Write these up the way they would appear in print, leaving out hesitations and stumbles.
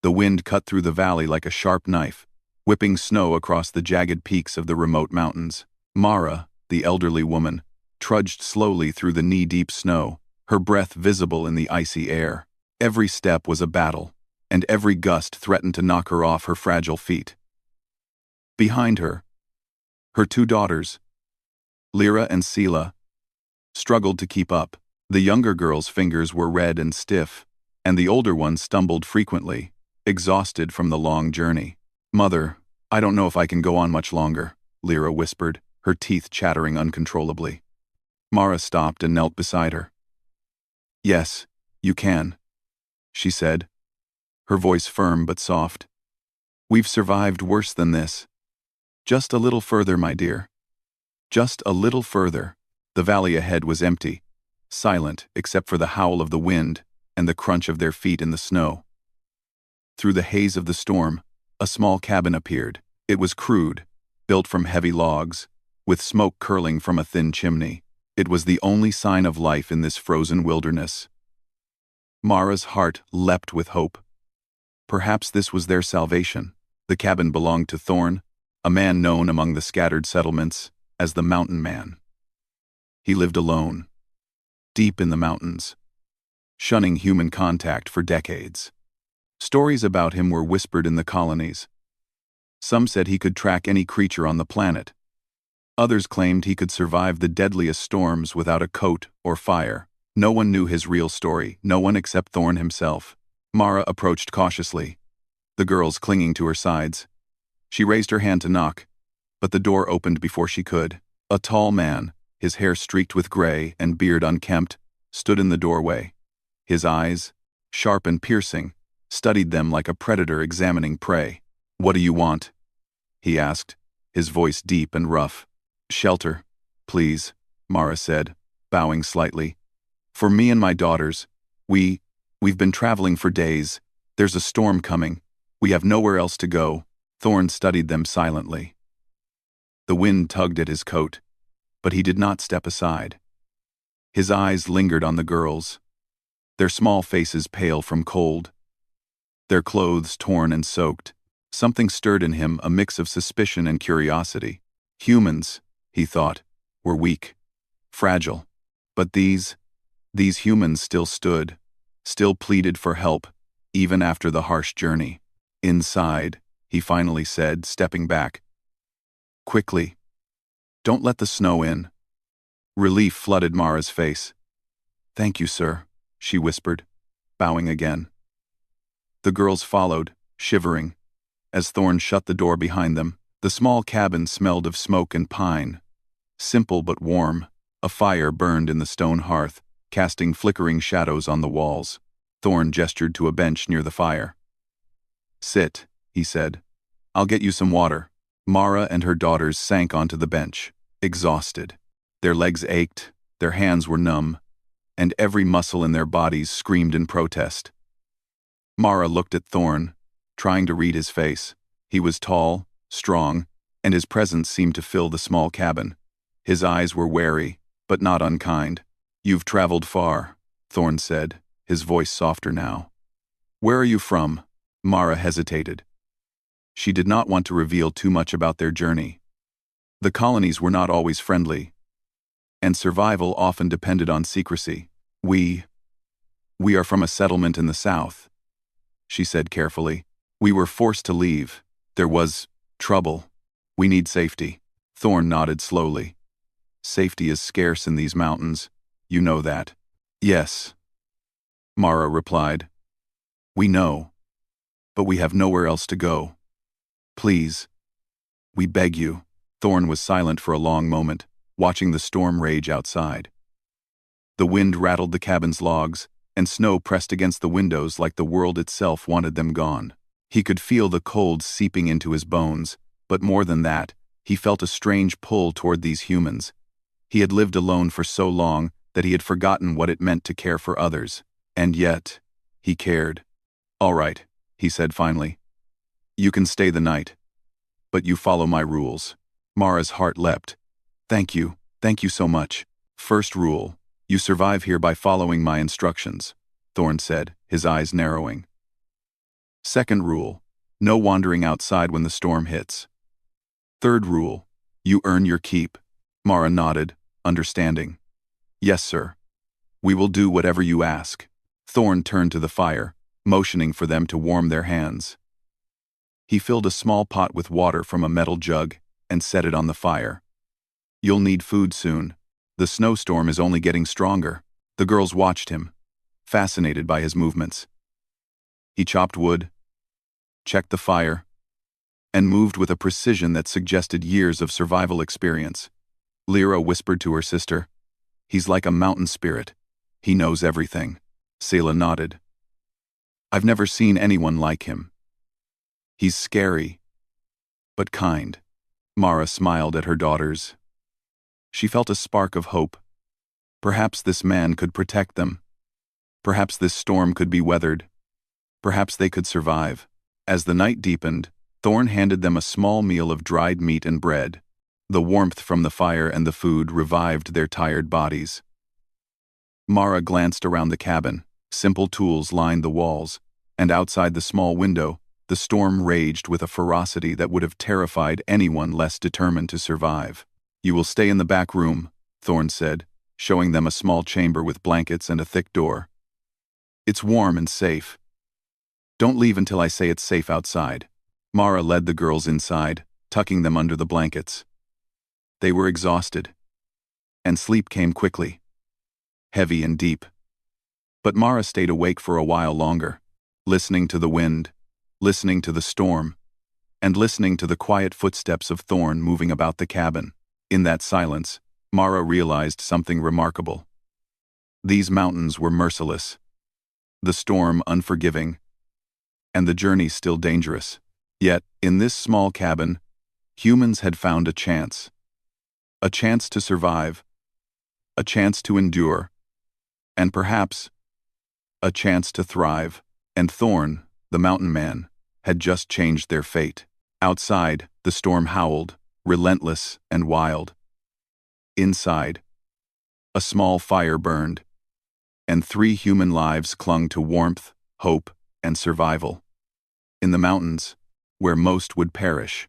The wind cut through the valley like a sharp knife, whipping snow across the jagged peaks of the remote mountains. Mara, the elderly woman, trudged slowly through the knee-deep snow, her breath visible in the icy air. Every step was a battle, and every gust threatened to knock her off her fragile feet. Behind her, her two daughters, Lyra and Sela, struggled to keep up. The younger girl's fingers were red and stiff, and the older one stumbled frequently, exhausted from the long journey. "Mother, I don't know if I can go on much longer," Lyra whispered, her teeth chattering uncontrollably. Mara stopped and knelt beside her. "Yes, you can," she said, her voice firm but soft. "We've survived worse than this. Just a little further, my dear. Just a little further." The valley ahead was empty, silent except for the howl of the wind and the crunch of their feet in the snow. Through the haze of the storm, a small cabin appeared. It was crude, built from heavy logs, with smoke curling from a thin chimney. It was the only sign of life in this frozen wilderness. Mara's heart leapt with hope. Perhaps this was their salvation. The cabin belonged to Thorn, a man known among the scattered settlements as the Mountain Man. He lived alone, deep in the mountains, shunning human contact for decades. Stories about him were whispered in the colonies. Some said he could track any creature on the planet. Others claimed he could survive the deadliest storms without a coat or fire. No one knew his real story, no one except Thorn himself. Mara approached cautiously, the girls clinging to her sides. She raised her hand to knock, but the door opened before she could. A tall man, his hair streaked with gray and beard unkempt, stood in the doorway. His eyes, sharp and piercing, studied them like a predator examining prey. "What do you want?" he asked, his voice deep and rough. "Shelter, please," Mara said, bowing slightly. "For me and my daughters. We've been traveling for days. There's a storm coming. We have nowhere else to go." Thorn studied them silently. The wind tugged at his coat, but he did not step aside. His eyes lingered on the girls, their small faces pale from cold, their clothes torn and soaked. Something stirred in him, a mix of suspicion and curiosity. Humans, he thought, were weak, fragile. But these humans still stood, still pleaded for help, even after the harsh journey. "Inside," he finally said, stepping back. "Quickly. Don't let the snow in." Relief flooded Mara's face. "Thank you, sir," she whispered, bowing again. The girls followed, shivering. As Thorn shut the door behind them, the small cabin smelled of smoke and pine. Simple but warm, a fire burned in the stone hearth, casting flickering shadows on the walls. Thorn gestured to a bench near the fire. "Sit," he said. "I'll get you some water." Mara and her daughters sank onto the bench, exhausted. Their legs ached, their hands were numb, and every muscle in their bodies screamed in protest. Mara looked at Thorn, trying to read his face. He was tall, strong, and his presence seemed to fill the small cabin. His eyes were wary, but not unkind. "You've traveled far," Thorn said, his voice softer now. "Where are you from?" Mara hesitated. She did not want to reveal too much about their journey. The colonies were not always friendly, and survival often depended on secrecy. We are from a settlement in the south," she said carefully. "We were forced to leave. There was trouble. We need safety." Thorn nodded slowly. "Safety is scarce in these mountains. You know that." "Yes," Mara replied. "We know, but we have nowhere else to go. Please, we beg you." Thorn was silent for a long moment, watching the storm rage outside. The wind rattled the cabin's logs, and snow pressed against the windows like the world itself wanted them gone. He could feel the cold seeping into his bones, but more than that, he felt a strange pull toward these humans. He had lived alone for so long that he had forgotten what it meant to care for others. And yet, he cared. "All right," he said finally. "You can stay the night, but you follow my rules." Mara's heart leapt. Thank you so much." "First rule, you survive here by following my instructions," Thorn said, his eyes narrowing. Second rule, no wandering outside when the storm hits. Third rule, you earn your keep. Mara nodded, understanding. Yes, sir. We will do whatever you ask. Thorn turned to the fire, motioning for them to warm their hands. He filled a small pot with water from a metal jug and set it on the fire. You'll need food soon. The snowstorm is only getting stronger. The girls watched him, fascinated by his movements. He chopped wood, checked the fire, and moved with a precision that suggested years of survival experience. Lyra whispered to her sister, "He's like a mountain spirit. He knows everything." Selah nodded. "I've never seen anyone like him. He's scary, but kind." Mara smiled at her daughters. She felt a spark of hope. Perhaps this man could protect them. Perhaps this storm could be weathered. Perhaps they could survive. As the night deepened, Thorn handed them a small meal of dried meat and bread. The warmth from the fire and the food revived their tired bodies. Mara glanced around the cabin. Simple tools lined the walls, and outside the small window, the storm raged with a ferocity that would have terrified anyone less determined to survive. "You will stay in the back room," Thorn said, showing them a small chamber with blankets and a thick door. "It's warm and safe. Don't leave until I say it's safe outside." Mara led the girls inside, tucking them under the blankets. They were exhausted, and sleep came quickly, heavy and deep. But Mara stayed awake for a while longer, listening to the wind, listening to the storm, and listening to the quiet footsteps of Thorn moving about the cabin. In that silence, Mara realized something remarkable. These mountains were merciless, the storm unforgiving, and the journey still dangerous. Yet, in this small cabin, humans had found a chance. A chance to survive, a chance to endure, and perhaps, a chance to thrive. And Thorn, the mountain man, had just changed their fate. Outside, the storm howled, relentless and wild. Inside, a small fire burned, and 3 human lives clung to warmth, hope, and survival. In the mountains, where most would perish,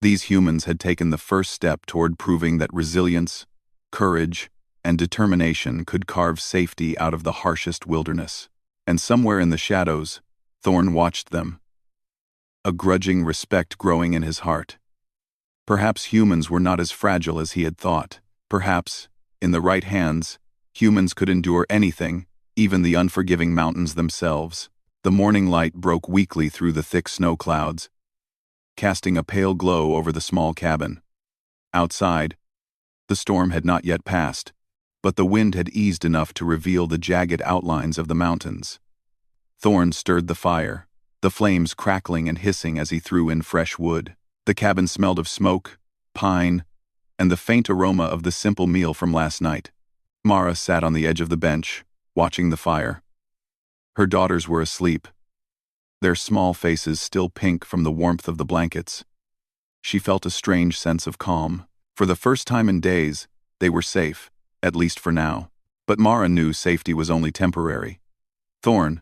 these humans had taken the first step toward proving that resilience, courage, and determination could carve safety out of the harshest wilderness. And somewhere in the shadows, Thorn watched them, a grudging respect growing in his heart. Perhaps humans were not as fragile as he had thought. Perhaps, in the right hands, humans could endure anything, even the unforgiving mountains themselves. The morning light broke weakly through the thick snow clouds, casting a pale glow over the small cabin. Outside, the storm had not yet passed, but the wind had eased enough to reveal the jagged outlines of the mountains. Thorn stirred the fire, the flames crackling and hissing as he threw in fresh wood. The cabin smelled of smoke, pine, and the faint aroma of the simple meal from last night. Mara sat on the edge of the bench, watching the fire. Her daughters were asleep, their small faces still pink from the warmth of the blankets. She felt a strange sense of calm. For the first time in days, they were safe, at least for now. But Mara knew safety was only temporary. Thorn,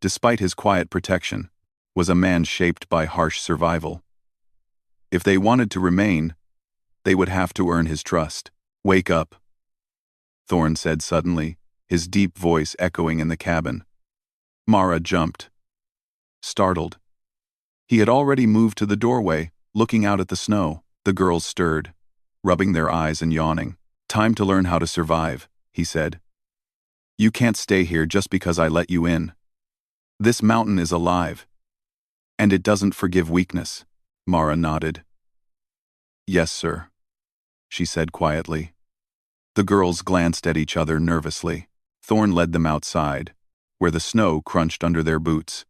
despite his quiet protection, was a man shaped by harsh survival. If they wanted to remain, they would have to earn his trust. "Wake up," Thorn said suddenly, his deep voice echoing in the cabin. Mara jumped, startled. He had already moved to the doorway, looking out at the snow. The girls stirred, rubbing their eyes and yawning. "Time to learn how to survive," he said. "You can't stay here just because I let you in. This mountain is alive, and it doesn't forgive weakness." Mara nodded. "Yes, sir," she said quietly. The girls glanced at each other nervously. Thorn led them outside, where the snow crunched under their boots.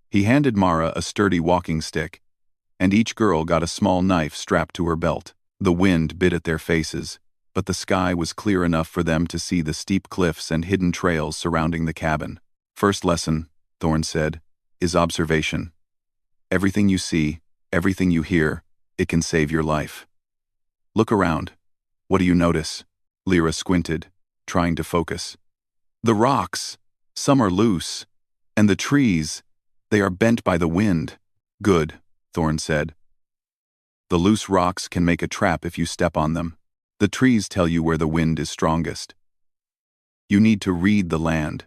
He handed Mara a sturdy walking stick, and each girl got a small knife strapped to her belt. The wind bit at their faces, but the sky was clear enough for them to see the steep cliffs and hidden trails surrounding the cabin. "First lesson," Thorn said, "is observation. Everything you see, everything you hear, it can save your life. Look around. What do you notice?" Lyra squinted, trying to focus. "The rocks. Some are loose. And the trees. They are bent by the wind. Good, Thorn said. The loose rocks can make a trap if you step on them. The trees tell you where the wind is strongest. You need to read the land,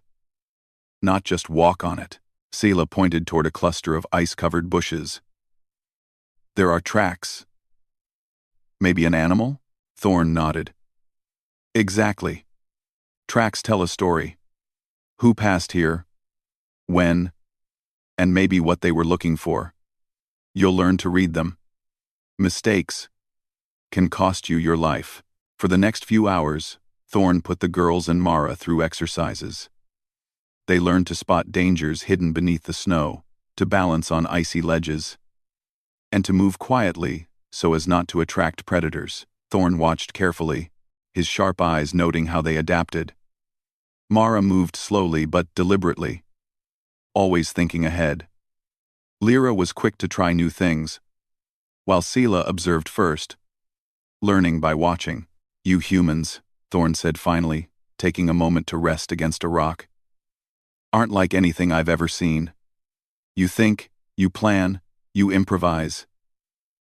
not just walk on it. Selah pointed toward a cluster of ice-covered bushes. There are tracks. Maybe an animal? Thorn nodded. Exactly. Tracks tell a story. Who passed here? When? And maybe what they were looking for. You'll learn to read them. Mistakes can cost you your life. For the next few hours, Thorn put the girls and Mara through exercises. They learned to spot dangers hidden beneath the snow, to balance on icy ledges, and to move quietly so as not to attract predators. Thorn watched carefully, his sharp eyes noting how they adapted. Mara moved slowly but deliberately, always thinking ahead. Lyra was quick to try new things, while Selah observed first, learning by watching. You humans, Thorn said finally, taking a moment to rest against a rock, aren't like anything I've ever seen. You think, you plan, you improvise.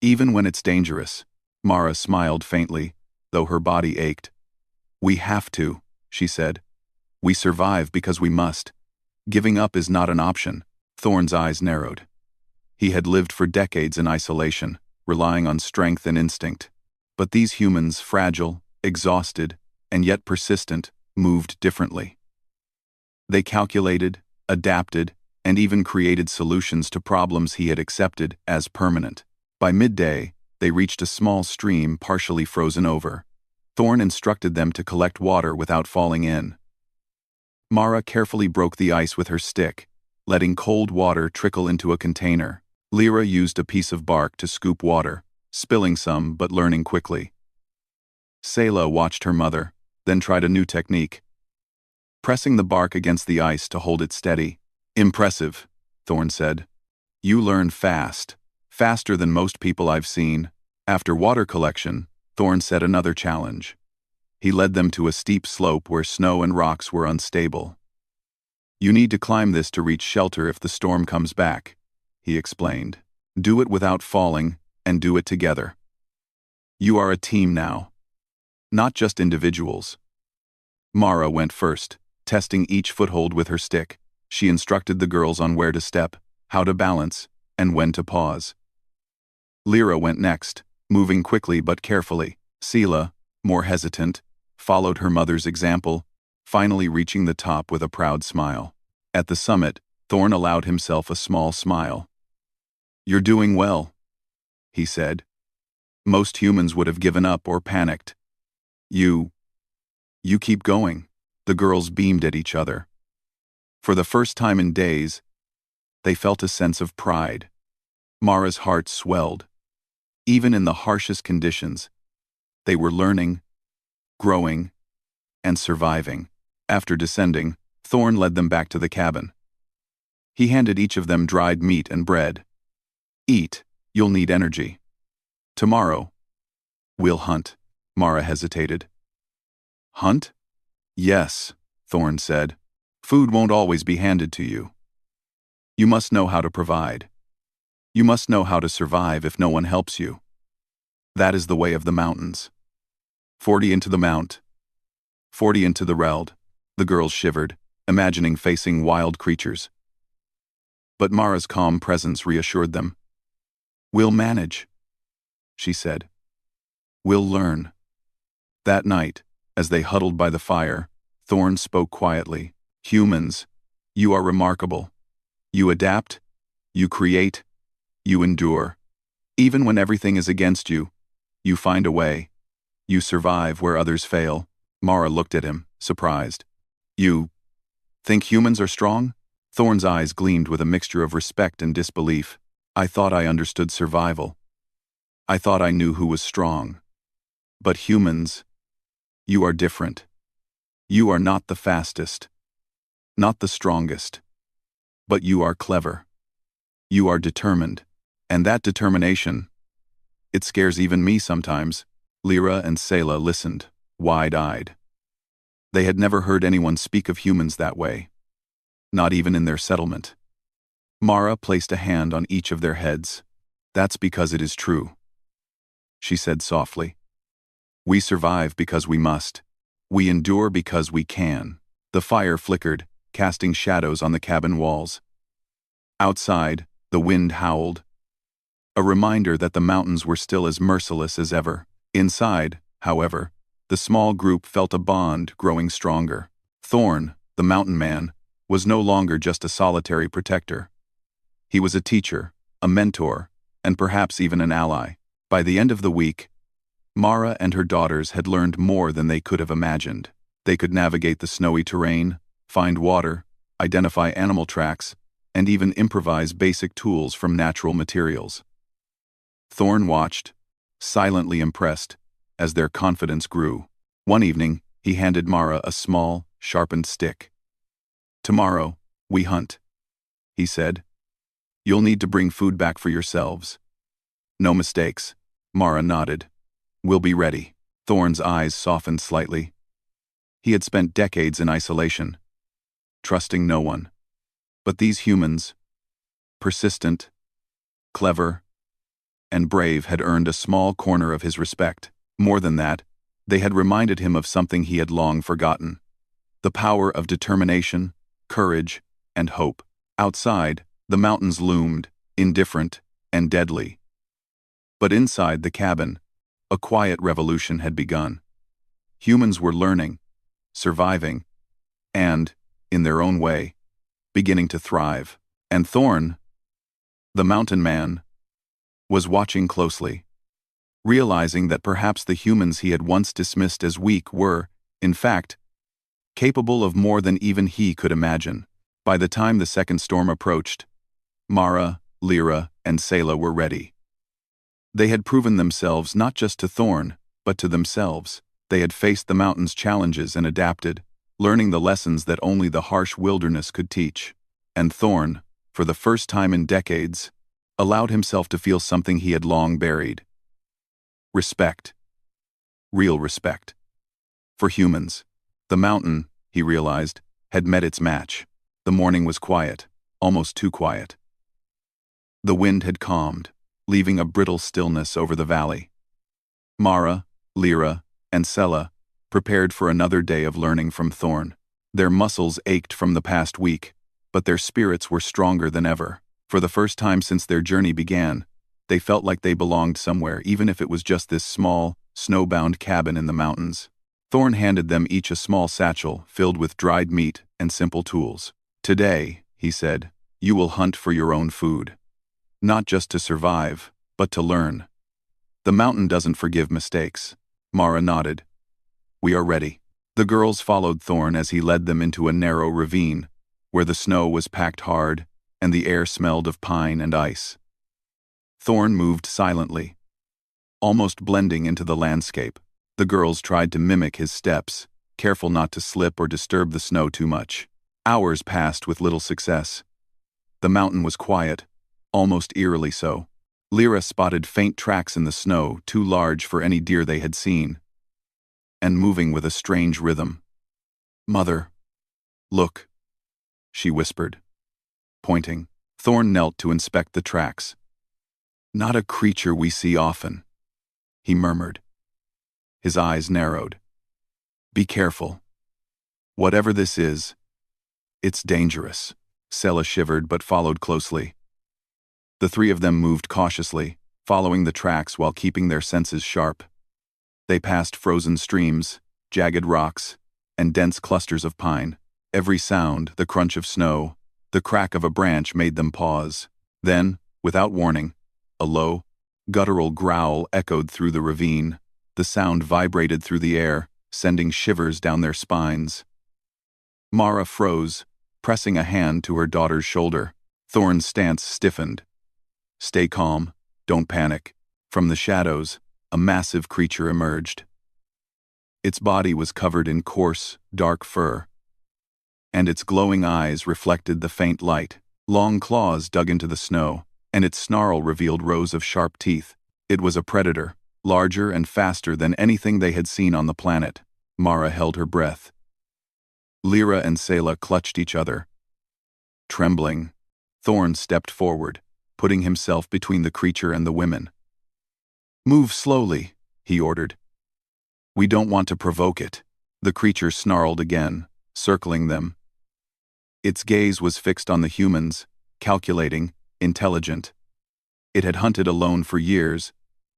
Even when it's dangerous. Mara smiled faintly, though her body ached. We have to, she said. We survive because we must. Giving up is not an option. Thorn's eyes narrowed. He had lived for decades in isolation, relying on strength and instinct. But these humans, fragile, exhausted, and yet persistent, moved differently. They calculated, adapted, and even created solutions to problems he had accepted as permanent. By midday, they reached a small stream partially frozen over. Thorn instructed them to collect water without falling in. Mara carefully broke the ice with her stick, letting cold water trickle into a container. Lyra used a piece of bark to scoop water, spilling some but learning quickly. Selah watched her mother, then tried a new technique, pressing the bark against the ice to hold it steady. Impressive, Thorn said. You learn fast, faster than most people I've seen. After water collection, Thorn set another challenge. He led them to a steep slope where snow and rocks were unstable. You need to climb this to reach shelter if the storm comes back, he explained. Do it without falling, and do it together. You are a team now, not just individuals. Mara went first, testing each foothold with her stick. She instructed the girls on where to step, how to balance, and when to pause. Lyra went next, moving quickly but carefully. Selah, more hesitant, followed her mother's example, finally reaching the top with a proud smile. At the summit, Thorn allowed himself a small smile. You're doing well, he said. Most humans would have given up or panicked. You keep going. The girls beamed at each other. For the first time in days, they felt a sense of pride. Mara's heart swelled. Even in the harshest conditions, they were learning, growing, and surviving. After descending, Thorn led them back to the cabin. He handed each of them dried meat and bread. Eat, you'll need energy. Tomorrow, we'll hunt. Mara hesitated. Hunt? Yes, Thorn said. Food won't always be handed to you. You must know how to provide. You must know how to survive if no one helps you. That is the way of the mountains. 40 into the mount. 40 into the reld. The girls shivered, imagining facing wild creatures. But Mara's calm presence reassured them. We'll manage, she said. We'll learn. That night, as they huddled by the fire, Thorn spoke quietly. Humans, you are remarkable. You adapt, you create, you endure. Even when everything is against you, you find a way. You survive where others fail. Mara looked at him, surprised. You think humans are strong? Thorn's eyes gleamed with a mixture of respect and disbelief. I thought I understood survival. I thought I knew who was strong. But humans, you are different. You are not the fastest, not the strongest, but you are clever. You are determined. And that determination, it scares even me sometimes. Lyra and Selah listened, wide-eyed. They had never heard anyone speak of humans that way, not even in their settlement. Mara placed a hand on each of their heads. "That's because it is true," she said softly. "We survive because we must. We endure because we can." The fire flickered, casting shadows on the cabin walls. Outside, the wind howled, a reminder that the mountains were still as merciless as ever. Inside, however, the small group felt a bond growing stronger. Thorn, the mountain man, was no longer just a solitary protector. He was a teacher, a mentor, and perhaps even an ally. By the end of the week, Mara and her daughters had learned more than they could have imagined. They could navigate the snowy terrain, find water, identify animal tracks, and even improvise basic tools from natural materials. Thorn watched, silently impressed, as their confidence grew. One evening, he handed Mara a small, sharpened stick. "Tomorrow, we hunt," he said. "You'll need to bring food back for yourselves." "No mistakes," Mara nodded. "We'll be ready." Thorn's eyes softened slightly. He had spent decades in isolation, trusting no one. But these humans, persistent, clever, and brave, had earned a small corner of his respect. More than that, they had reminded him of something he had long forgotten: the power of determination, courage, and hope. Outside, the mountains loomed, indifferent and deadly. But inside the cabin, a quiet revolution had begun. Humans were learning, surviving, and, in their own way, beginning to thrive. And Thorn, the mountain man, was watching closely, realizing that perhaps the humans he had once dismissed as weak were, in fact, capable of more than even he could imagine. By the time the second storm approached, Mara, Lyra, and Selah were ready. They had proven themselves not just to Thorn, but to themselves. They had faced the mountain's challenges and adapted, learning the lessons that only the harsh wilderness could teach. And Thorn, for the first time in decades, allowed himself to feel something he had long buried: respect. Real respect. For humans. The mountain, he realized, had met its match. The morning was quiet, almost too quiet. The wind had calmed, leaving a brittle stillness over the valley. Mara, Lyra, and Selah prepared for another day of learning from Thorn. Their muscles ached from the past week, but their spirits were stronger than ever. For the first time since their journey began, they felt like they belonged somewhere, even if it was just this small, snowbound cabin in the mountains. Thorn handed them each a small satchel filled with dried meat and simple tools. "Today," he said, "you will hunt for your own food. Not just to survive, but to learn. The mountain doesn't forgive mistakes." Mara nodded. "We are ready." The girls followed Thorn as he led them into a narrow ravine, where the snow was packed hard and the air smelled of pine and ice. Thorn moved silently, almost blending into the landscape. The girls tried to mimic his steps, careful not to slip or disturb the snow too much. Hours passed with little success. The mountain was quiet, almost eerily so. Lyra spotted faint tracks in the snow, too large for any deer they had seen, and moving with a strange rhythm. "Mother, look," she whispered, pointing. Thorn knelt to inspect the tracks. "Not a creature we see often," he murmured. His eyes narrowed. "Be careful. Whatever this is, it's dangerous." Selah shivered but followed closely. The three of them moved cautiously, following the tracks while keeping their senses sharp. They passed frozen streams, jagged rocks, and dense clusters of pine. Every sound, the crunch of snow, the crack of a branch, made them pause. Then, without warning, a low, guttural growl echoed through the ravine. The sound vibrated through the air, sending shivers down their spines. Mara froze, pressing a hand to her daughter's shoulder. Thorn's stance stiffened. "Stay calm, don't panic." From the shadows, a massive creature emerged. Its body was covered in coarse, dark fur, and its glowing eyes reflected the faint light. Long claws dug into the snow, and its snarl revealed rows of sharp teeth. It was a predator, larger and faster than anything they had seen on the planet. Mara held her breath. Lyra and Selah clutched each other, trembling. Thorn stepped forward, putting himself between the creature and the women. "Move slowly," he ordered. "We don't want to provoke it." The creature snarled again, circling them. Its gaze was fixed on the humans, calculating, intelligent. It had hunted alone for years,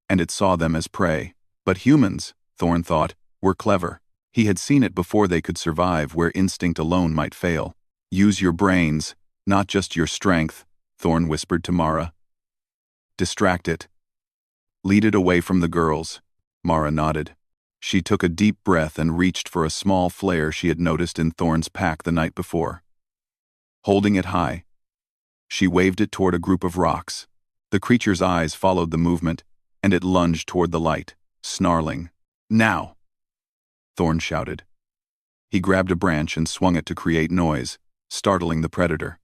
and it saw them as prey. But humans, Thorn thought, were clever. He had seen it before they could survive where instinct alone might fail. "Use your brains, not just your strength," Thorn whispered to Mara. "Distract it. Lead it away from the girls." Mara nodded. She took a deep breath and reached for a small flare she had noticed in Thorn's pack the night before. Holding it high, she waved it toward a group of rocks. The creature's eyes followed the movement, and it lunged toward the light, snarling. "Now!" Thorn shouted. He grabbed a branch and swung it to create noise, startling the predator.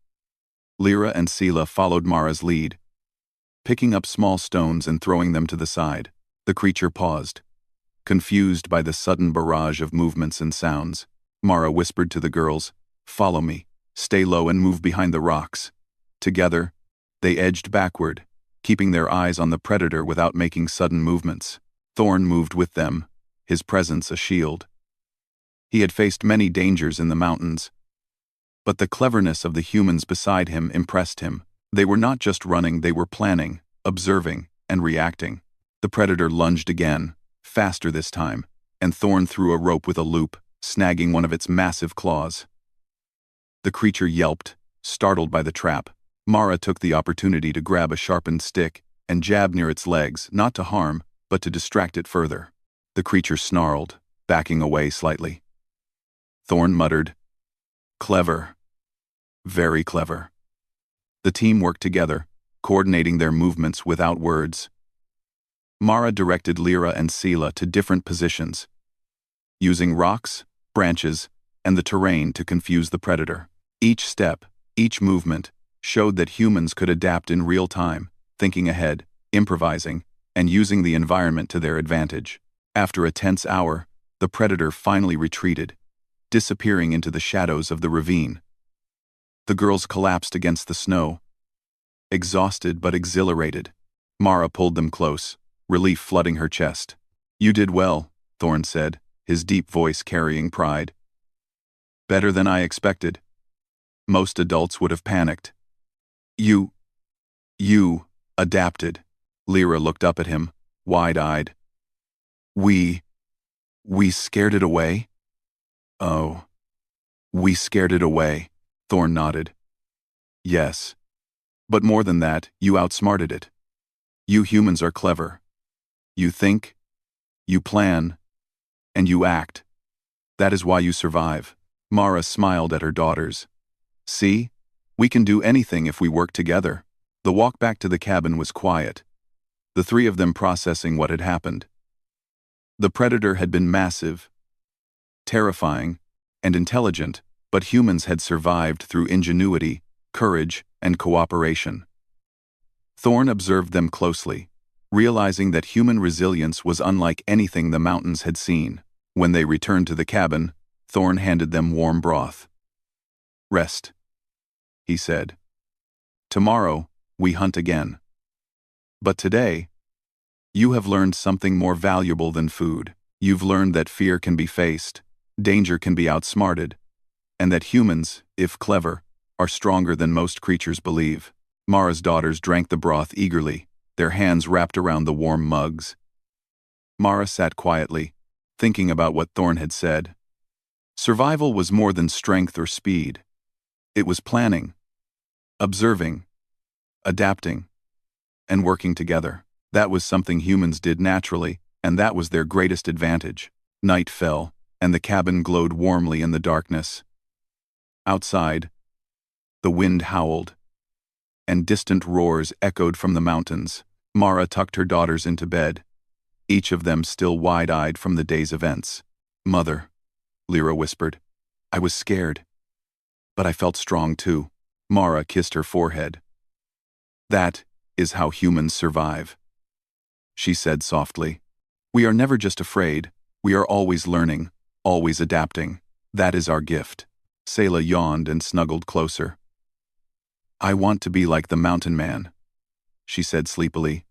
Lyra and Sela followed Mara's lead, picking up small stones and throwing them to the side. The creature paused, confused by the sudden barrage of movements and sounds. Mara whispered to the girls, "Follow me. Stay low and move behind the rocks." Together, they edged backward, keeping their eyes on the predator without making sudden movements. Thorn moved with them, his presence a shield. He had faced many dangers in the mountains, but the cleverness of the humans beside him impressed him. They were not just running, they were planning, observing, and reacting. The predator lunged again, faster this time, and Thorn threw a rope with a loop, snagging one of its massive claws. The creature yelped, startled by the trap. Mara took the opportunity to grab a sharpened stick and jab near its legs, not to harm, but to distract it further. The creature snarled, backing away slightly. Thorn muttered, "Clever. Very clever." The team worked together, coordinating their movements without words. Mara directed Lyra and Sela to different positions, using rocks, branches, and the terrain to confuse the predator. Each step, each movement, showed that humans could adapt in real time, thinking ahead, improvising, and using the environment to their advantage. After a tense hour, the predator finally retreated, disappearing into the shadows of the ravine. The girls collapsed against the snow, exhausted but exhilarated. Mara pulled them close, relief flooding her chest. "You did well," Thorn said, his deep voice carrying pride. "Better than I expected. Most adults would have panicked. You adapted." Lyra looked up at him, wide-eyed. We scared it away?" "Oh, we scared it away," Thorn nodded. "Yes. But more than that, you outsmarted it. You humans are clever. You think, you plan, and you act. That is why you survive." Mara smiled at her daughters. "See? We can do anything if we work together." The walk back to the cabin was quiet, the three of them processing what had happened. The predator had been massive, terrifying, and intelligent, but humans had survived through ingenuity, courage, and cooperation. Thorn observed them closely, realizing that human resilience was unlike anything the mountains had seen. When they returned to the cabin, Thorn handed them warm broth. "Rest," he said. "Tomorrow, we hunt again. But today, you have learned something more valuable than food. You've learned that fear can be faced, danger can be outsmarted, and that humans, if clever, are stronger than most creatures believe." Mara's daughters drank the broth eagerly, their hands wrapped around the warm mugs. Mara sat quietly, thinking about what Thorn had said. Survival was more than strength or speed. It was planning, observing, adapting, and working together. That was something humans did naturally, and that was their greatest advantage. Night fell, and the cabin glowed warmly in the darkness. Outside, the wind howled, and distant roars echoed from the mountains. Mara tucked her daughters into bed, each of them still wide-eyed from the day's events. "Mother," Lyra whispered, "I was scared, but I felt strong too." Mara kissed her forehead. "That is how humans survive," she said softly. "We are never just afraid, we are always learning, always adapting. That is our gift." Sela yawned and snuggled closer. I want to be like the mountain man, she said sleepily.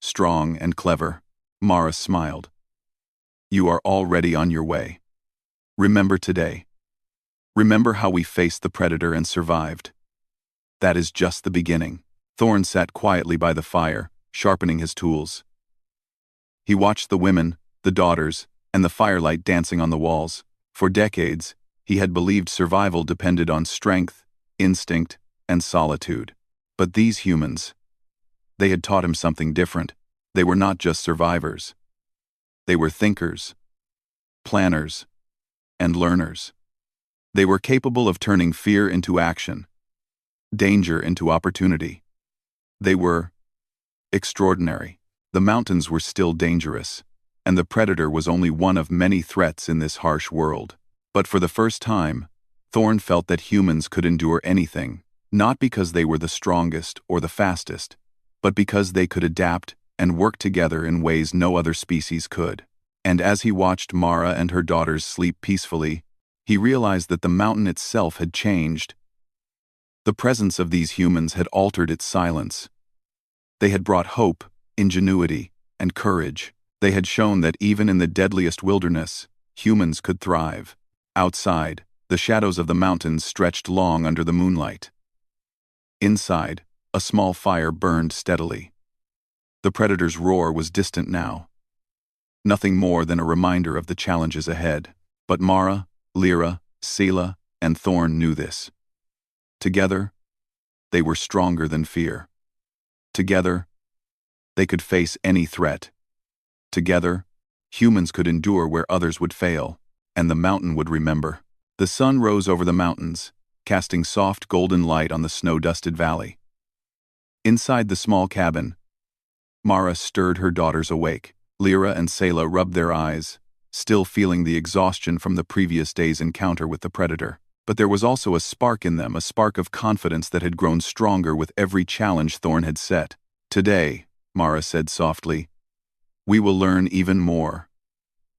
Strong and clever. Mara smiled. You are already on your way. Remember today. Remember how we faced the predator and survived. That is just the beginning. Thorn sat quietly by the fire, sharpening his tools. He watched the women, the daughters, and the firelight dancing on the walls. For decades, he had believed survival depended on strength, instinct, and solitude. But these humans, they had taught him something different. They were not just survivors. They were thinkers, planners, and learners. They were capable of turning fear into action, danger into opportunity. They were extraordinary. The mountains were still dangerous, and the predator was only one of many threats in this harsh world. But for the first time, Thorn felt that humans could endure anything, not because they were the strongest or the fastest, but because they could adapt and work together in ways no other species could. And as he watched Mara and her daughters sleep peacefully, he realized that the mountain itself had changed. The presence of these humans had altered its silence. They had brought hope, ingenuity, and courage. They had shown that even in the deadliest wilderness, humans could thrive. Outside, the shadows of the mountains stretched long under the moonlight. Inside, a small fire burned steadily. The predator's roar was distant now. Nothing more than a reminder of the challenges ahead. But Mara, Lyra, Selah, and Thorn knew this. Together, they were stronger than fear. Together, they could face any threat. Together, humans could endure where others would fail, and the mountain would remember. The sun rose over the mountains, casting soft golden light on the snow-dusted valley. Inside the small cabin, Mara stirred her daughters awake. Lyra and Selah rubbed their eyes, still feeling the exhaustion from the previous day's encounter with the predator. But there was also a spark in them, a spark of confidence that had grown stronger with every challenge Thorn had set. Today, Mara said softly, we will learn even more.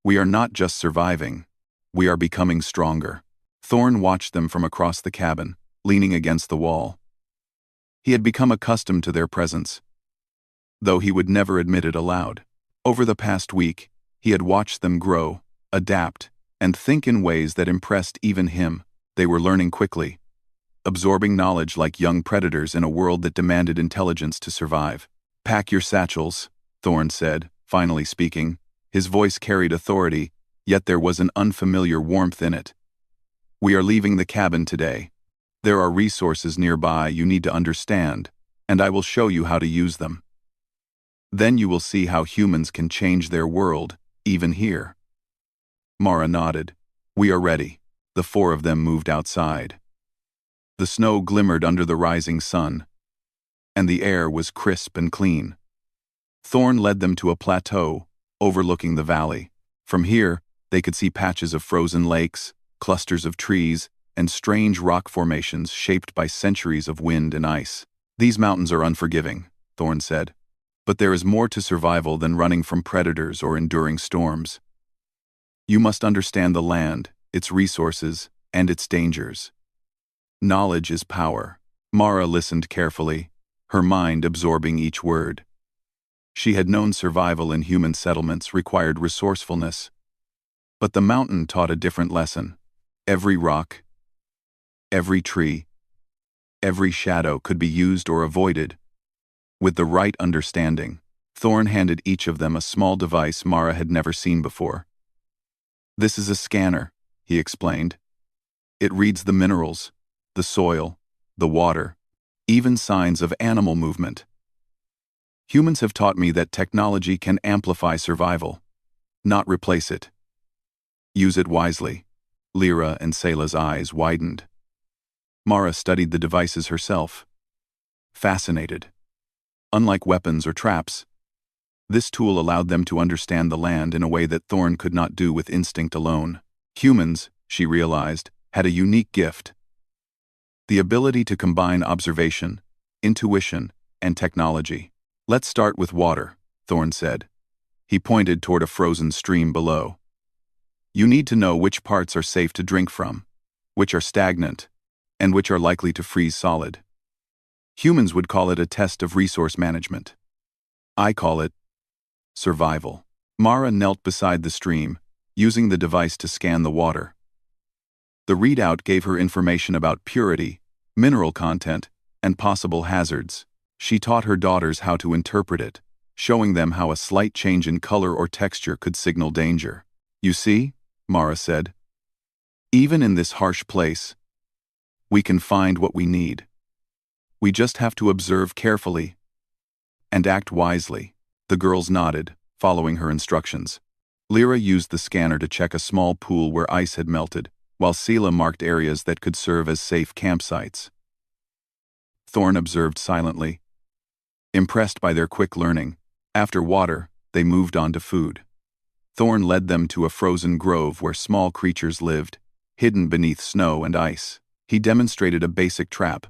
We are not just surviving, we are becoming stronger. Thorn watched them from across the cabin, leaning against the wall. He had become accustomed to their presence, though he would never admit it aloud. Over the past week, he had watched them grow, adapt, and think in ways that impressed even him. They were learning quickly, absorbing knowledge like young predators in a world that demanded intelligence to survive. Pack your satchels, Thorn said, finally speaking. His voice carried authority, yet there was an unfamiliar warmth in it. We are leaving the cabin today. There are resources nearby you need to understand, and I will show you how to use them. Then you will see how humans can change their world, even here. Mara nodded. We are ready. The four of them moved outside. The snow glimmered under the rising sun, and the air was crisp and clean. Thorn led them to a plateau, overlooking the valley. From here, they could see patches of frozen lakes, clusters of trees, and strange rock formations shaped by centuries of wind and ice. These mountains are unforgiving, Thorn said. But there is more to survival than running from predators or enduring storms. You must understand the land, its resources, and its dangers. Knowledge is power. Mara listened carefully, her mind absorbing each word. She had known survival in human settlements required resourcefulness. But the mountain taught a different lesson. Every rock, every tree, every shadow could be used or avoided. With the right understanding, Thorn handed each of them a small device Mara had never seen before. This is a scanner, he explained. It reads the minerals, the soil, the water, even signs of animal movement. Humans have taught me that technology can amplify survival, not replace it. Use it wisely. Lyra and Selah's eyes widened. Mara studied the devices herself, fascinated. Unlike weapons or traps, this tool allowed them to understand the land in a way that Thorn could not do with instinct alone. Humans, she realized, had a unique gift. The ability to combine observation, intuition, and technology. Let's start with water, Thorn said. He pointed toward a frozen stream below. You need to know which parts are safe to drink from, which are stagnant, and which are likely to freeze solid. Humans would call it a test of resource management. I call it survival. Mara knelt beside the stream, using the device to scan the water. The readout gave her information about purity, mineral content, and possible hazards. She taught her daughters how to interpret it, showing them how a slight change in color or texture could signal danger. You see, Mara said, even in this harsh place, we can find what we need. We just have to observe carefully and act wisely. The girls nodded, following her instructions. Lyra used the scanner to check a small pool where ice had melted, while Sela marked areas that could serve as safe campsites. Thorn observed silently. Impressed by their quick learning, after water, they moved on to food. Thorn led them to a frozen grove where small creatures lived, hidden beneath snow and ice. He demonstrated a basic trap,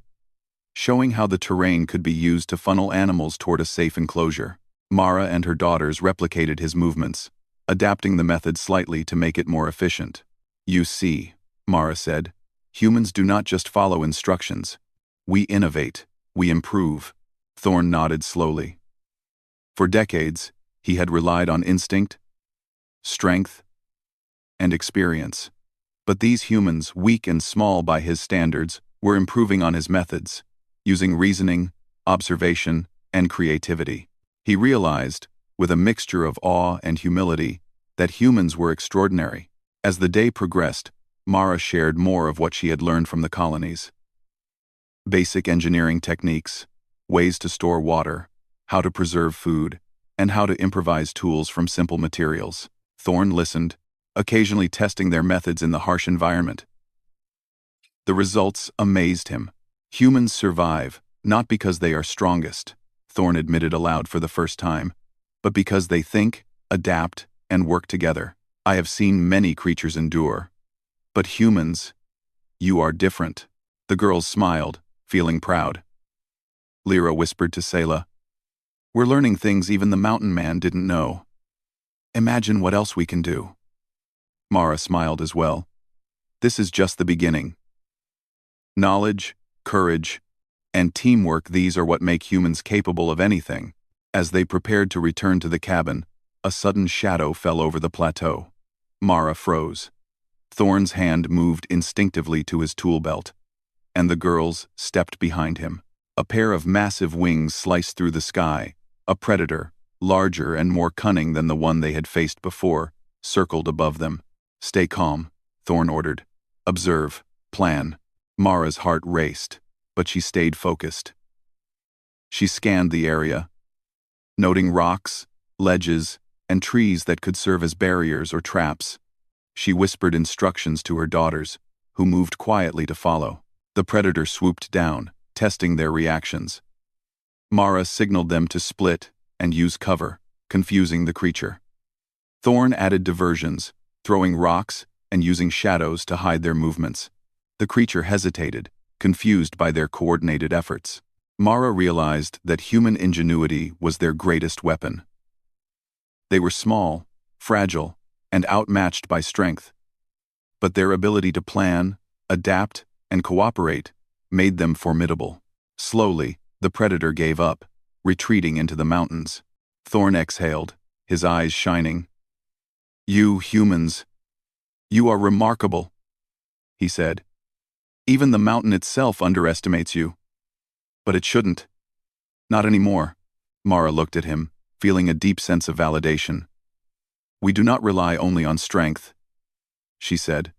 showing how the terrain could be used to funnel animals toward a safe enclosure. Mara and her daughters replicated his movements, adapting the method slightly to make it more efficient. You see, Mara said, humans do not just follow instructions. We innovate, we improve. Thorn nodded slowly. For decades, he had relied on instinct, strength, and experience. But these humans, weak and small by his standards, were improving on his methods, using reasoning, observation, and creativity. He realized, with a mixture of awe and humility, that humans were extraordinary. As the day progressed, Mara shared more of what she had learned from the colonies. Basic engineering techniques, ways to store water, how to preserve food, and how to improvise tools from simple materials. Thorn listened, occasionally testing their methods in the harsh environment. The results amazed him. Humans survive, not because they are strongest, Thorn admitted aloud for the first time, but because they think, adapt, and work together. I have seen many creatures endure. But humans, you are different. The girls smiled, feeling proud. Lyra whispered to Sela, we're learning things even the mountain man didn't know. Imagine what else we can do. Mara smiled as well. This is just the beginning. Knowledge, courage, and teamwork, these are what make humans capable of anything. As they prepared to return to the cabin, a sudden shadow fell over the plateau. Mara froze. Thorn's hand moved instinctively to his tool belt, and the girls stepped behind him. A pair of massive wings sliced through the sky. A predator, larger and more cunning than the one they had faced before, circled above them. Stay calm, Thorn ordered. Observe, plan. Mara's heart raced, but she stayed focused. She scanned the area, noting rocks, ledges, and trees that could serve as barriers or traps. She whispered instructions to her daughters, who moved quietly to follow. The predator swooped down, testing their reactions. Mara signaled them to split and use cover, confusing the creature. Thorn added diversions, throwing rocks and using shadows to hide their movements. The creature hesitated, confused by their coordinated efforts. Mara realized that human ingenuity was their greatest weapon. They were small, fragile, and outmatched by strength. But their ability to plan, adapt, and cooperate made them formidable. Slowly, the predator gave up, retreating into the mountains. Thorn exhaled, his eyes shining. You humans, you are remarkable, he said. Even the mountain itself underestimates you. But it shouldn't. Not anymore. Mara looked at him, feeling a deep sense of validation. We do not rely only on strength, she said.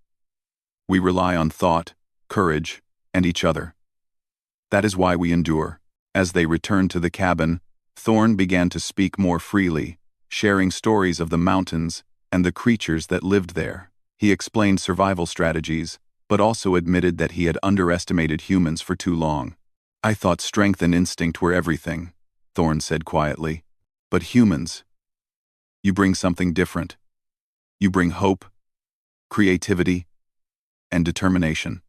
We rely on thought, courage, and each other. That is why we endure. As they returned to the cabin, Thorn began to speak more freely, sharing stories of the mountains and the creatures that lived there. He explained survival strategies, but also admitted that he had underestimated humans for too long. I thought strength and instinct were everything, Thorn said quietly. But humans, you bring something different. You bring hope, creativity, and determination.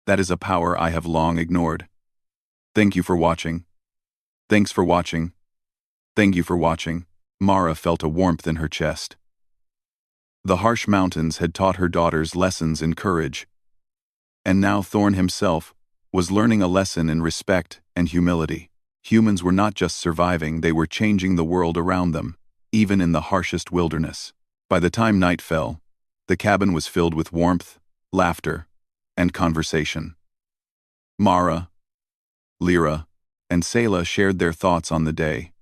That is a power I have long ignored. Thank you for watching. Thanks for watching. Thank you for watching. Mara felt a warmth in her chest. The harsh mountains had taught her daughters lessons in courage. And now Thorn himself was learning a lesson in respect and humility. Humans were not just surviving, they were changing the world around them, even in the harshest wilderness. By the time night fell, the cabin was filled with warmth, laughter, and conversation. Mara, Lyra, and Selah shared their thoughts on the day,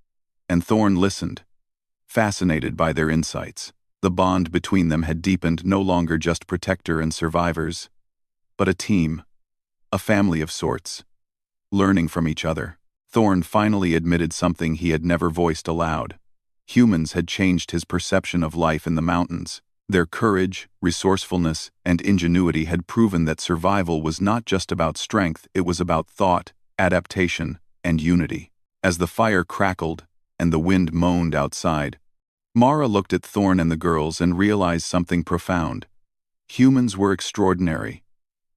and Thorn listened, fascinated by their insights. The bond between them had deepened, no longer just protector and survivors, but a team, a family of sorts, learning from each other. Thorn finally admitted something he had never voiced aloud. Humans had changed his perception of life in the mountains. Their courage, resourcefulness, and ingenuity had proven that survival was not just about strength, it was about thought, adaptation, and unity. As the fire crackled and the wind moaned outside, Mara looked at Thorn and the girls and realized something profound. Humans were extraordinary.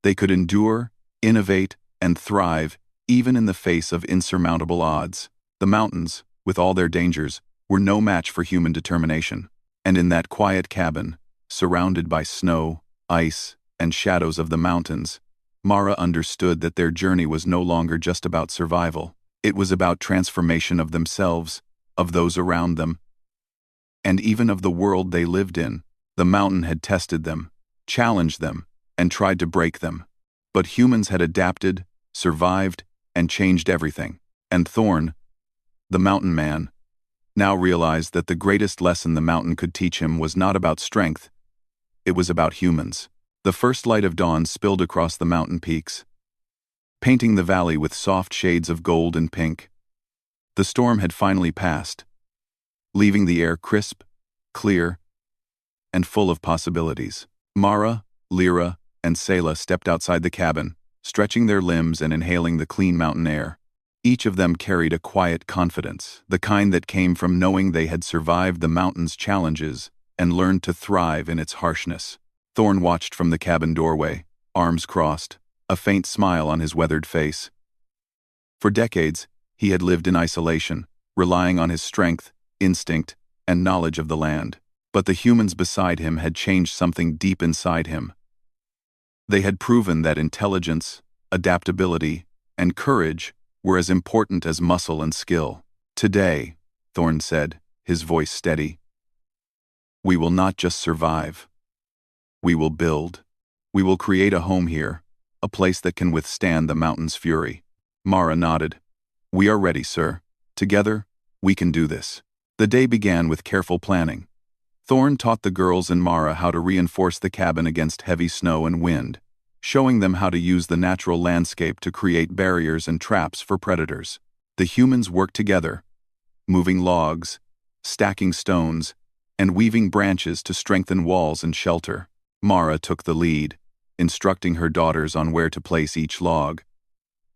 They could endure, innovate, and thrive, even in the face of insurmountable odds. The mountains, with all their dangers, were no match for human determination. And in that quiet cabin, surrounded by snow, ice, and shadows of the mountains, Mara understood that their journey was no longer just about survival. It was about transformation of themselves, of those around them, and even of the world they lived in. The mountain had tested them, challenged them, and tried to break them. But humans had adapted, survived, and changed everything. And Thorn, the mountain man, now realized that the greatest lesson the mountain could teach him was not about strength, it was about humans. The first light of dawn spilled across the mountain peaks, painting the valley with soft shades of gold and pink. The storm had finally passed, leaving the air crisp, clear, and full of possibilities. Mara, Lyra, and Selah stepped outside the cabin, stretching their limbs and inhaling the clean mountain air. Each of them carried a quiet confidence, the kind that came from knowing they had survived the mountain's challenges and learned to thrive in its harshness. Thorn watched from the cabin doorway, arms crossed, a faint smile on his weathered face. For decades, he had lived in isolation, relying on his strength, instinct, and knowledge of the land. But the humans beside him had changed something deep inside him. They had proven that intelligence, adaptability, and courage were as important as muscle and skill. Today, Thorn said, his voice steady, we will not just survive. We will build. We will create a home here, a place that can withstand the mountain's fury. Mara nodded. We are ready, sir. Together, we can do this. The day began with careful planning. Thorn taught the girls and Mara how to reinforce the cabin against heavy snow and wind, showing them how to use the natural landscape to create barriers and traps for predators. The humans worked together, moving logs, stacking stones, and weaving branches to strengthen walls and shelter. Mara took the lead, instructing her daughters on where to place each log,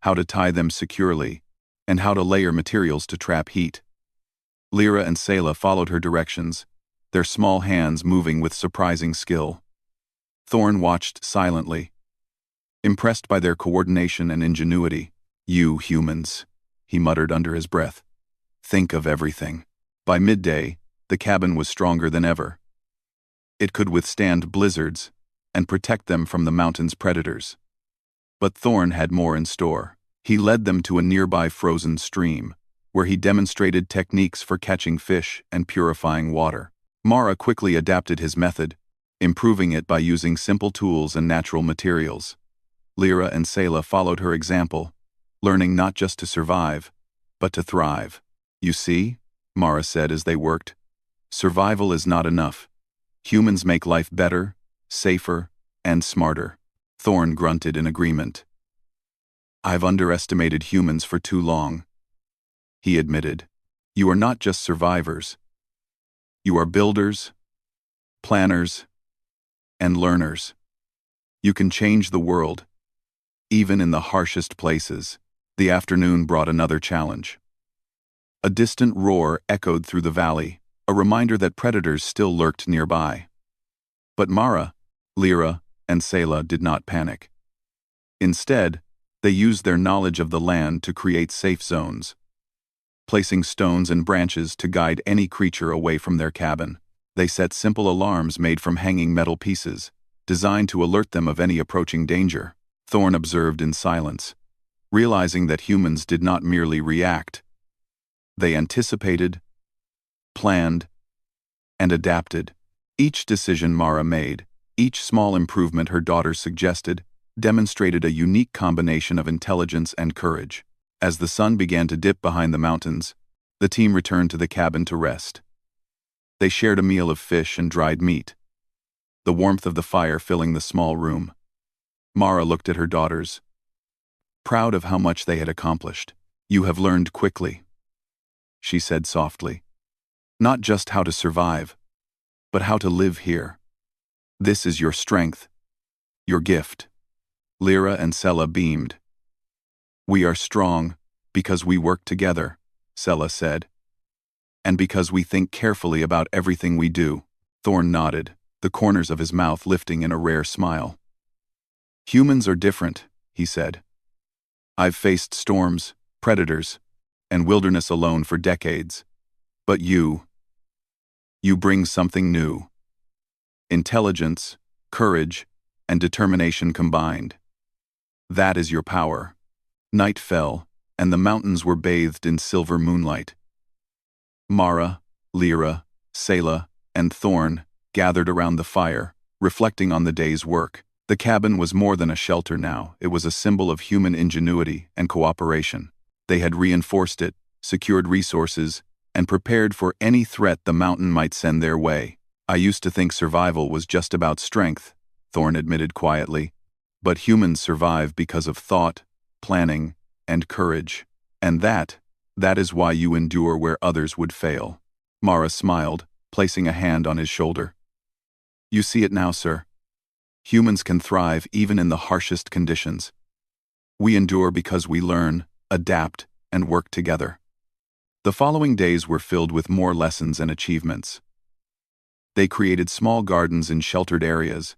how to tie them securely, and how to layer materials to trap heat. Lyra and Selah followed her directions, their small hands moving with surprising skill. Thorn watched silently, impressed by their coordination and ingenuity. You humans, he muttered under his breath. Think of everything. By midday, the cabin was stronger than ever. It could withstand blizzards and protect them from the mountain's predators. But Thorn had more in store. He led them to a nearby frozen stream, where he demonstrated techniques for catching fish and purifying water. Mara quickly adapted his method, improving it by using simple tools and natural materials. Lyra and Selah followed her example, learning not just to survive, but to thrive. You see, Mara said as they worked, survival is not enough. Humans make life better, safer, and smarter. Thorn grunted in agreement. I've underestimated humans for too long, he admitted. You are not just survivors. You are builders, planners, and learners. You can change the world, even in the harshest places. The afternoon brought another challenge. A distant roar echoed through the valley, a reminder that predators still lurked nearby. But Mara, Lyra, and Selah did not panic. Instead, they used their knowledge of the land to create safe zones, placing stones and branches to guide any creature away from their cabin. They set simple alarms made from hanging metal pieces, designed to alert them of any approaching danger. Thorn observed in silence, realizing that humans did not merely react. They anticipated, planned, and adapted. Each decision Mara made, each small improvement her daughters suggested, demonstrated a unique combination of intelligence and courage. As the sun began to dip behind the mountains, the team returned to the cabin to rest. They shared a meal of fish and dried meat, the warmth of the fire filling the small room. Mara looked at her daughters, proud of how much they had accomplished. "You have learned quickly," she said softly. "Not just how to survive, but how to live here. This is your strength, your gift." Lyra and Sela beamed. "We are strong because we work together," Sela said. "And because we think carefully about everything we do." Thorn nodded, the corners of his mouth lifting in a rare smile. "Humans are different," he said. "I've faced storms, predators, and wilderness alone for decades. But you bring something new. Intelligence, courage, and determination combined. That is your power." Night fell, and the mountains were bathed in silver moonlight. Mara, Lyra, Sela, and Thorn gathered around the fire, reflecting on the day's work. The cabin was more than a shelter now. It was a symbol of human ingenuity and cooperation. They had reinforced it, secured resources, and prepared for any threat the mountain might send their way. "I used to think survival was just about strength," Thorn admitted quietly. "But humans survive because of thought, planning, and courage. And that is why you endure where others would fail." Mara smiled, placing a hand on his shoulder. "You see it now, sir. Humans can thrive even in the harshest conditions. We endure because we learn, adapt, and work together." The following days were filled with more lessons and achievements. They created small gardens in sheltered areas,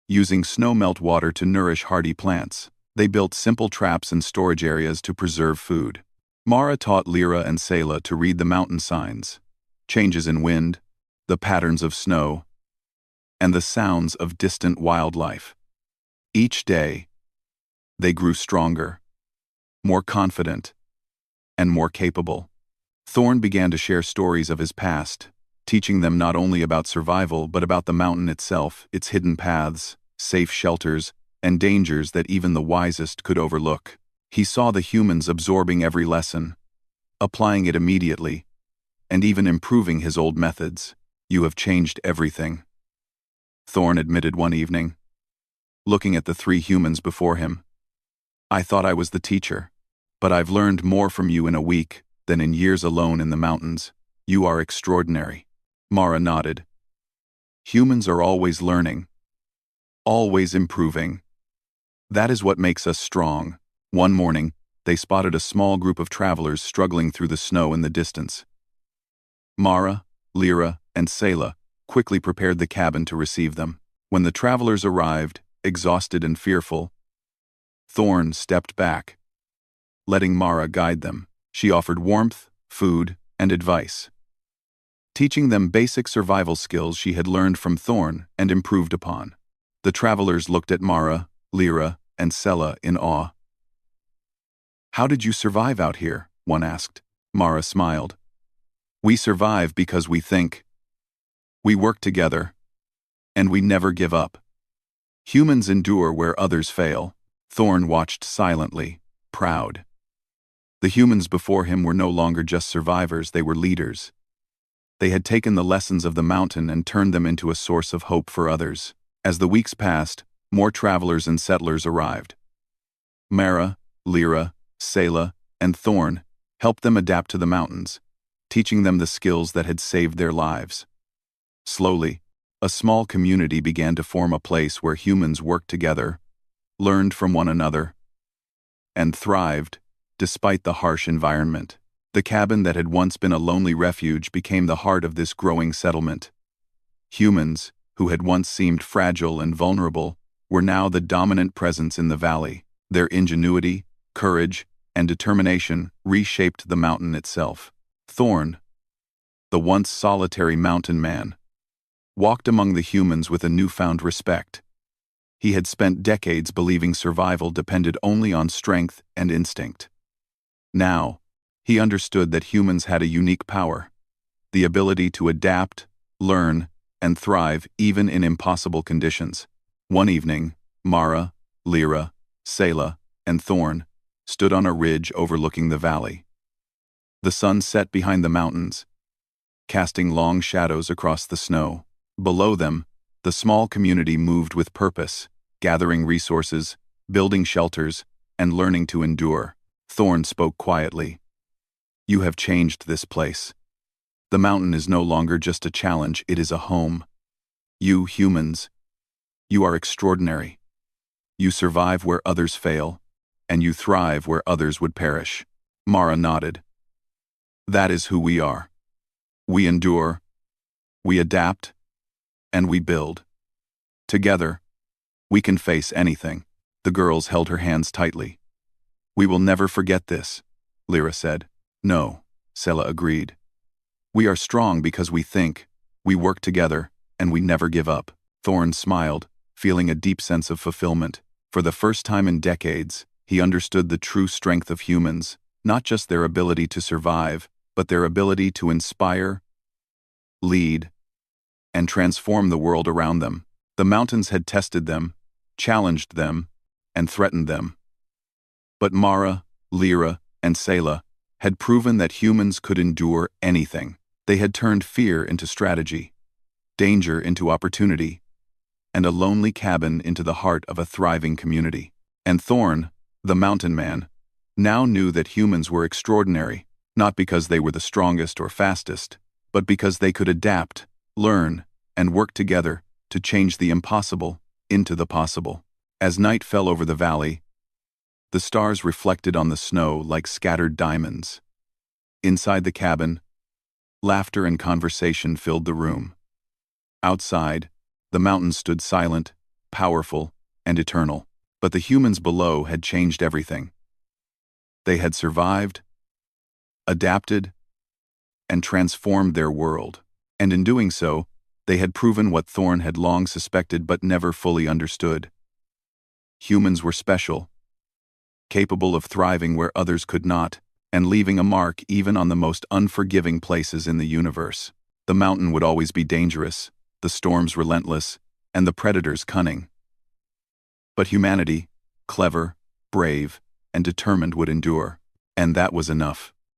using snow melt water to nourish hardy plants. They built simple traps and storage areas to preserve food. Mara taught Lyra and Sela to read the mountain signs, changes in wind, the patterns of snow, and the sounds of distant wildlife. Each day, they grew stronger, more confident, and more capable. Thorn began to share stories of his past, teaching them not only about survival but about the mountain itself, its hidden paths, safe shelters, and dangers that even the wisest could overlook. He saw the humans absorbing every lesson, applying it immediately, and even improving his old methods. "You have changed everything," Thorn admitted one evening, looking at the three humans before him. "I thought I was the teacher, but I've learned more from you in a week than in years alone in the mountains. You are extraordinary." Mara nodded. "Humans are always learning, always improving. That is what makes us strong." One morning, they spotted a small group of travelers struggling through the snow in the distance. Mara, Lyra, and Sela quickly prepared the cabin to receive them. When the travelers arrived, exhausted and fearful, Thorn stepped back, letting Mara guide them. She offered warmth, food, and advice, teaching them basic survival skills she had learned from Thorn and improved upon. The travelers looked at Mara, Lyra, and Sela in awe. "How did you survive out here?" one asked. Mara smiled. "We survive because we think. We work together, and we never give up. Humans endure where others fail." Thorn watched silently, proud. The humans before him were no longer just survivors, they were leaders. They had taken the lessons of the mountain and turned them into a source of hope for others. As the weeks passed, more travelers and settlers arrived. Mara, Lyra, Sela, and Thorn helped them adapt to the mountains, teaching them the skills that had saved their lives. Slowly, a small community began to form, a place where humans worked together, learned from one another, and thrived despite the harsh environment. The cabin that had once been a lonely refuge became the heart of this growing settlement. Humans, who had once seemed fragile and vulnerable, were now the dominant presence in the valley. Their ingenuity, courage, and determination reshaped the mountain itself. Thorn, the once solitary mountain man, walked among the humans with a newfound respect. He had spent decades believing survival depended only on strength and instinct. Now, he understood that humans had a unique power, the ability to adapt, learn, and thrive even in impossible conditions. One evening, Mara, Lyra, Selah, and Thorn stood on a ridge overlooking the valley. The sun set behind the mountains, casting long shadows across the snow. Below them, the small community moved with purpose, gathering resources, building shelters, and learning to endure. Thorn spoke quietly. "You have changed this place. The mountain is no longer just a challenge, it is a home. You humans, you are extraordinary. You survive where others fail, and you thrive where others would perish." Mara nodded. "That is who we are. We endure, we adapt, and we build. Together, we can face anything." The girls held her hands tightly. "We will never forget this," Lyra said. "No," Selah agreed. "We are strong because we think, we work together, and we never give up." Thorn smiled, feeling a deep sense of fulfillment. For the first time in decades, he understood the true strength of humans, not just their ability to survive, but their ability to inspire, lead, and transform the world around them. The mountains had tested them, challenged them, and threatened them. But Mara, Lyra, and Selah had proven that humans could endure anything. They had turned fear into strategy, danger into opportunity, and a lonely cabin into the heart of a thriving community. And Thorn, the mountain man, now knew that humans were extraordinary, not because they were the strongest or fastest, but because they could adapt, learn, and work together to change the impossible into the possible. As night fell over the valley, the stars reflected on the snow like scattered diamonds. Inside the cabin, laughter and conversation filled the room. Outside, the mountains stood silent, powerful, and eternal. But the humans below had changed everything. They had survived, adapted, and transformed their world. And in doing so, they had proven what Thorn had long suspected but never fully understood. Humans were special, capable of thriving where others could not, and leaving a mark even on the most unforgiving places in the universe. The mountain would always be dangerous, the storms relentless, and the predators cunning. But humanity, clever, brave, and determined, would endure. And that was enough.